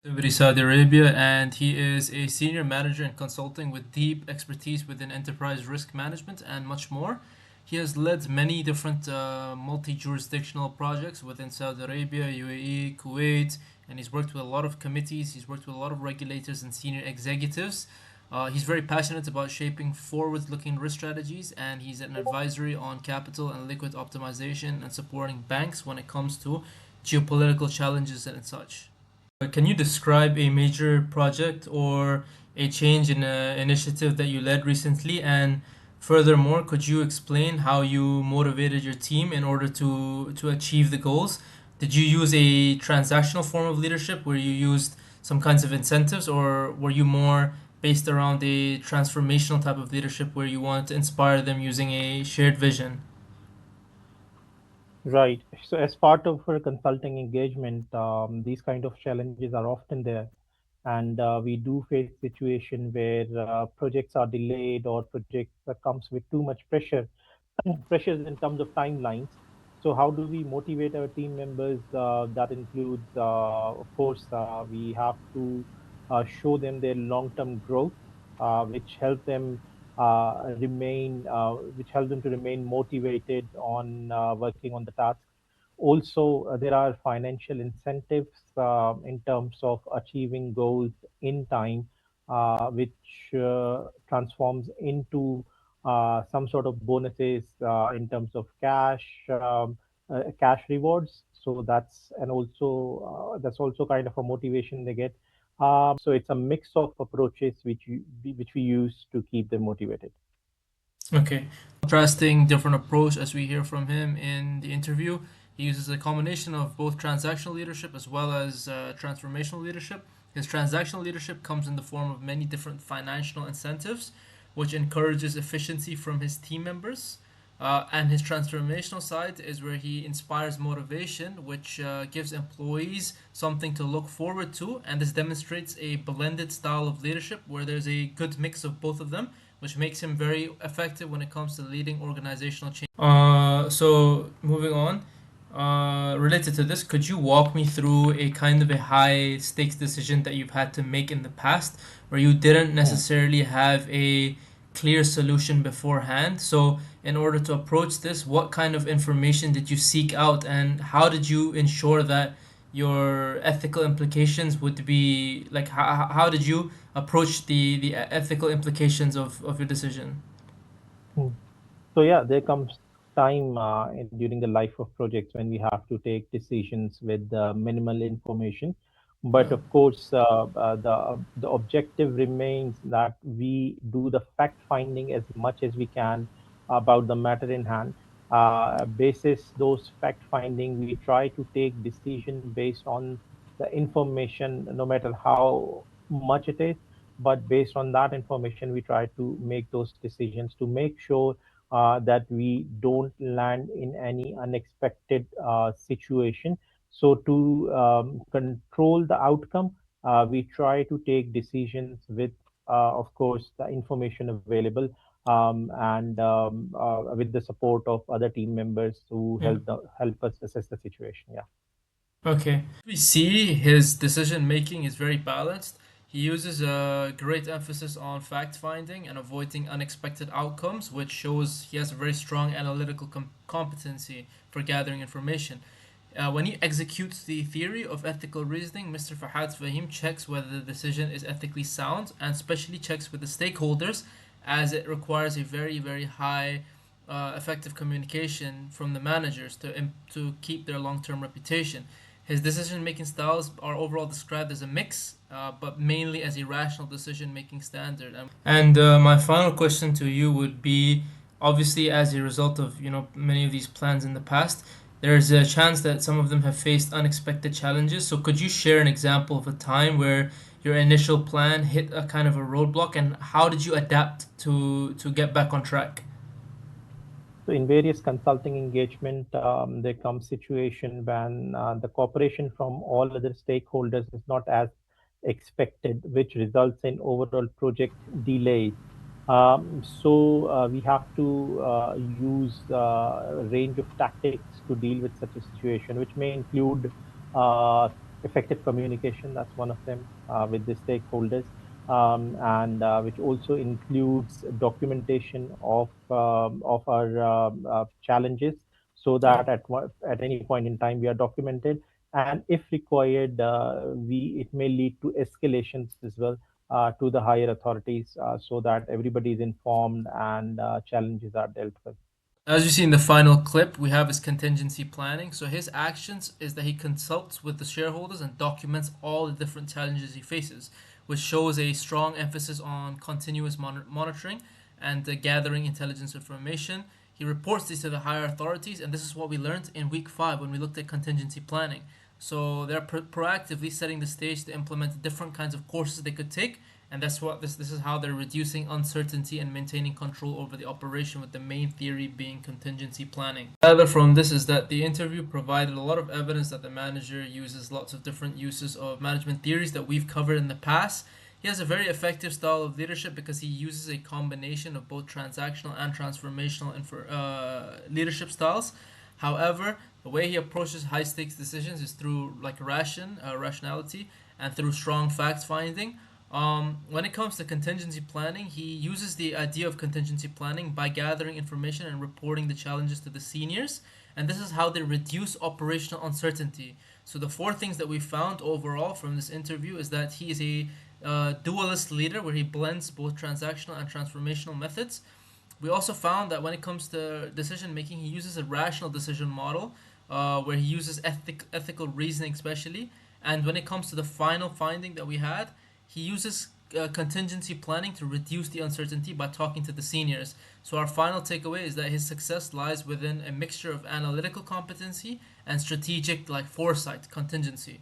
Saudi Arabia, and he is a senior manager in consulting with deep expertise within enterprise risk management and much more. He has led many different multi-jurisdictional projects within Saudi Arabia, UAE, Kuwait, and he's worked with a lot of committees. He's worked with a lot of regulators and senior executives. He's very passionate about shaping forward-looking risk strategies, and he's an advisory on capital and liquid optimization and supporting banks when it comes to geopolitical challenges and such. Can you describe a major project or a change in an initiative that you led recently? And furthermore, could you explain how you motivated your team in order to achieve the goals? Did you use a transactional form of leadership where you used some kinds of incentives, or were you more based around a transformational type of leadership where you wanted to inspire them using a shared vision? Right. So, as part of our consulting engagement, these kind of challenges are often there, and we do face situation where projects are delayed or projects that comes with too much pressure, pressures in terms of timelines. So, how do we motivate our team members? That includes, of course, we have to show them their long-term growth, which help them which help them to remain motivated on working on the task. Also, there are financial incentives in terms of achieving goals in time, which transforms into some sort of bonuses in terms of cash rewards. So that's also kind of a motivation they get. So it's a mix of approaches which we use to keep them motivated. Okay. Contrasting different approach as we hear from him in the interview. He uses a combination of both transactional leadership as well as transformational leadership. His transactional leadership comes in the form of many different financial incentives, which encourages efficiency from his team members. And his transformational side is where he inspires motivation, which gives employees something to look forward to. And this demonstrates a blended style of leadership where there's a good mix of both of them, which makes him very effective when it comes to leading organizational change. So moving on, related to this, could you walk me through a kind of a high stakes decision that you've had to make in the past where you didn't Hmm. necessarily have a clear solution beforehand? So, in order to approach this, what kind of information did you seek out, and how did you ensure that your ethical implications would be like? How did you approach the ethical implications of your decision? Hmm. So yeah, there comes time during the life of projects when we have to take decisions with minimal information. But Yeah. of course, the objective remains that we do the fact finding as much as we can about the matter in hand. Basis those fact finding, we try to take decision based on the information, no matter how much it is. But based on that information, we try to make those decisions to make sure that we don't land in any unexpected situation. So, to control the outcome, we try to take decisions with, of course, the information available and with the support of other team members who Yeah. help us assess the situation. Yeah. Okay. We see his decision making is very balanced. He uses a great emphasis on fact finding and avoiding unexpected outcomes, which shows he has a very strong analytical competency for gathering information. When he executes the theory of ethical reasoning, Mr. Fahad Fahim checks whether the decision is ethically sound and especially checks with the stakeholders as it requires a very, very high effective communication from the managers to keep their long term reputation. His decision making styles are overall described as a mix, but mainly as a rational decision making standard. And my final question to you would be, obviously, as a result of many of these plans in the past, there's a chance that some of them have faced unexpected challenges. So could you share an example of a time where your initial plan hit a kind of a roadblock, and how did you adapt to get back on track? So in various consulting engagement, there comes situation when the cooperation from all other stakeholders is not as expected, which results in overall project delays. So we have to use a range of tactics to deal with such a situation, which may include effective communication. That's one of them with the stakeholders, and which also includes documentation of our challenges, so Yeah. that at any point in time we are documented, and if required, we it may lead to escalations as well to the higher authorities, so that everybody is informed and challenges are dealt with. As you see in the final clip, we have his contingency planning. So his actions is that he consults with the shareholders and documents all the different challenges he faces, which shows a strong emphasis on continuous monitoring and gathering intelligence information. He reports this to the higher authorities, and this is what we learned in week 5 when we looked at contingency planning. So they're proactively setting the stage to implement different kinds of courses they could take, and that's what this is how they're reducing uncertainty and maintaining control over the operation, with the main theory being contingency planning. Gather from this is that the interview provided a lot of evidence that the manager uses lots of different uses of management theories that we've covered in the past. He has a very effective style of leadership because he uses a combination of both transactional and transformational leadership styles. However, the way he approaches high stakes decisions is through like rationality, and through strong fact finding. When it comes to contingency planning, he uses the idea of contingency planning by gathering information and reporting the challenges to the seniors, and this is how they reduce operational uncertainty. So the four things that we found overall from this interview is that he is a dualist leader where he blends both transactional and transformational methods. We also found that when it comes to decision making, he uses a rational decision model where he uses ethical reasoning, especially. And when it comes to the final finding that we had, he uses contingency planning to reduce the uncertainty by talking to the seniors. So, our final takeaway is that his success lies within a mixture of analytical competency and strategic, like foresight, contingency.